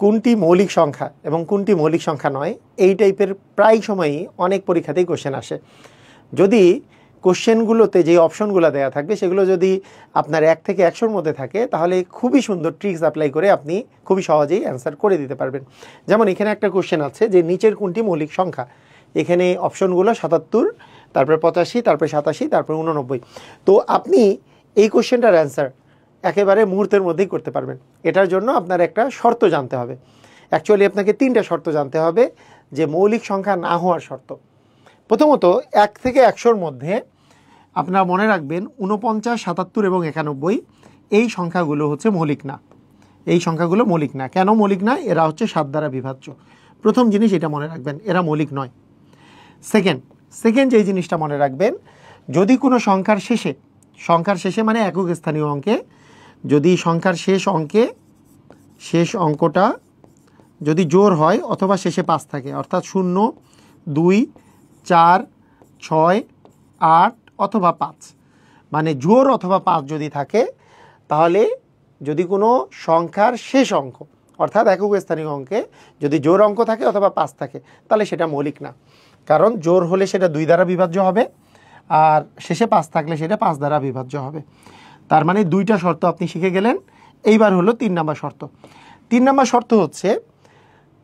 কোনটি মৌলিক সংখ্যা এবং কোনটি মৌলিক সংখ্যা নয় এই টাইপের প্রায় সময়ই অনেক পরীক্ষাতেই কোশ্চেন আসে। যদি কোশ্চেনগুলোতে যে অপশনগুলো দেওয়া থাকবে সেগুলো যদি আপনার 1 থেকে 100-র মধ্যে থাকে তাহলে খুবই সুন্দর ট্রিক্স অ্যাপ্লাই করে আপনি খুবই সহজেই অ্যান্সার করে দিতে পারবেন। যেমন এখানে একটা কোশ্চেন আছে যে নিচের কোনটি মৌলিক সংখ্যা, এখানে অপশনগুলো 77, তারপরে 85, তারপরে 87, তারপরে 89। তো আপনি এই কোশ্চেনটার অ্যান্সার একেবারে মুহূর্তের মধ্যেই করতে পারবেন। এটার জন্য আপনার একটা শর্ত জানতে হবে। অ্যাকচুয়ালি আপনাকে 3টা শর্ত জানতে হবে যে মৌলিক সংখ্যা না হওয়ার শর্ত। প্রথমত 1 থেকে 100-র মধ্যে আপনারা মনে রাখবেন 49, 77 এবং 91 এই সংখ্যাগুলো হচ্ছে মৌলিক না। এই সংখ্যাগুলো মৌলিক না। কেন মৌলিক না? এরা হচ্ছে 7 দ্বারা বিভাজ্য। প্রথম জিনিস এটা মনে রাখবেন, এরা মৌলিক নয়। সেকেন্ড যে জিনিসটা মনে রাখবেন, যদি কোনো সংখ্যার শেষে মানে একক স্থানীয় অঙ্কে, যদি সংখ্যার শেষ অঙ্কটা যদি জোড় হয় অথবা শেষে 5 থাকে, অর্থাৎ 0, 2, 4, 6, 8 অথবা 5, মানে জোড় অথবা 5 যদি থাকে, তাহলে যদি কোনো সংখ্যার শেষ অঙ্ক অর্থাৎ একক স্থানীয় অঙ্কে যদি জোড় অঙ্ক থাকে অথবা 5 থাকে তাহলে সেটা মৌলিক না। কারণ জোড় হলে সেটা 2 দ্বারা বিভাজ্য হবে, আর শেষে 5 থাকলে সেটা 5 দ্বারা বিভাজ্য হবে। তার মানে 2টা শর্ত আপনি শিখে গেলেন। এইবার হলো 3 নম্বর শর্ত। 3 নম্বর শর্ত হচ্ছে,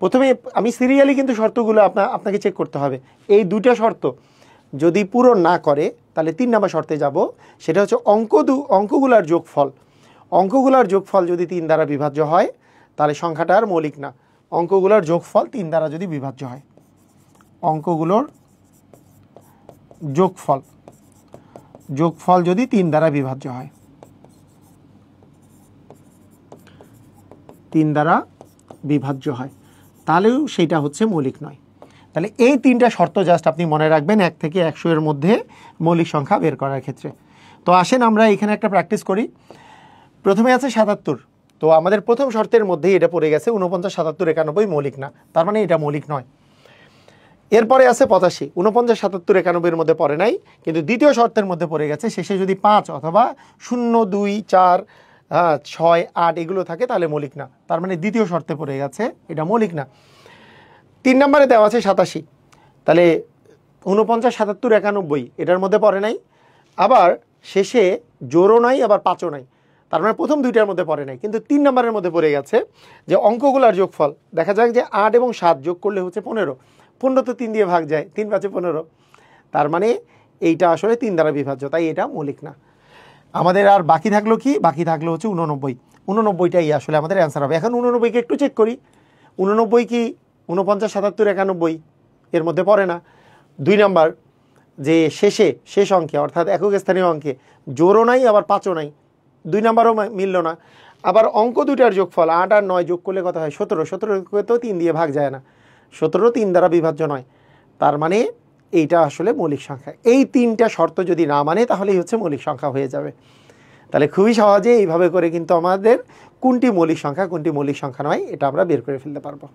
প্রথমে আমি সিরিয়ালি কিন্তু শর্তগুলো আপনাকে চেক করতে হবে। এই 2টা শর্ত যদি পূরণ না করে তাহলে 3 নম্বর শর্তে যাব। সেটা হচ্ছে অঙ্কগুলোর যোগফল যদি 3 দ্বারা বিভাজ্য হয় তাহলে সংখ্যাটা আর মৌলিক না। অঙ্কগুলোর যোগফল 3 দ্বারা যদি বিভাজ্য হয়, অঙ্কগুলোর যোগফল যদি 3 দ্বারা বিভাজ্য হয়, 3 দ্বারা বিভাজ্য হয়, তাহলেও সেইটা হচ্ছে মৌলিক নয়। তাহলে এই 3টা শর্ত জাস্ট আপনি মনে রাখবেন 1 থেকে 100-এর মধ্যে মৌলিক সংখ্যা বের করার ক্ষেত্রে। তো আসেন আমরা এখানে একটা প্র্যাকটিস করি। প্রথমে আছে 77। তো আমাদের প্রথম শর্তের মধ্যেই এটা পড়ে গেছে 49, 77, 91 মৌলিক না, তার মানে এটা মৌলিক নয়। এরপরে আছে 85, 49, 77, 91-এর মধ্যে পড়ে নাই, কিন্তু দ্বিতীয় শর্তের মধ্যে পড়ে গেছে। শেষে যদি 5 অথবা 0, 2, 4, 6, 8 এগুলো থাকে তাহলে মৌলিক না, তার মানে দ্বিতীয় শর্তে পড়ে গেছে, এটা মৌলিক না। 3 নম্বরে দেওয়া আছে 87, তাহলে 49, 77, 91 এটার মধ্যে পড়ে নাই, আবার শেষে জোড়ও নাই, আবার 5ও নাই, তার মানে প্রথম 2টার মধ্যে পড়ে নাই। কিন্তু 3 নম্বরের মধ্যে পড়ে গেছে যে অঙ্কগুলোর যোগফল, দেখা যাক যে 8 এবং 7 যোগ করলে হচ্ছে 15, 15 তো 3 দিয়ে ভাগ যায়, 3 5 15, তার মানে এইটা আসলে 3 দ্বারা বিভাজ্য, তাই এটা মৌলিক না। আমাদের আর বাকি থাকলো কি? বাকি থাকলো হচ্ছে 89। 89টাই আসলে আমাদের অ্যান্সার হবে। এখন 89কে একটু চেক করি। 89 কি 49, 77, 91 এর মধ্যে পড়ে না। 2 নম্বর যে শেষ অঙ্কে অর্থাৎ একক স্থানীয় অঙ্কে জোড়ও নাই, আবার 5ও নাই, 2 নম্বরও মিলল না। আবার অঙ্ক 2টার যোগফল 8 আর 9 যোগ করলে কত হয়? 17, 17কে তো 3 দিয়ে ভাগ যায় না, 17 3 দ্বারা বিভাজ্য নয়, তার মানে এইটা আসলে মৌলিক সংখ্যা। এই 3টা শর্ত যদি না মানে তাহলেই হচ্ছে মৌলিক সংখ্যা হয়ে যাবে। তাহলে খুবই সহজে এইভাবে করে কিন্তু আমাদের কোনটি মৌলিক সংখ্যা কোনটি মৌলিক সংখ্যা নয় এটা আমরা বের করে ফেলতে পারবো।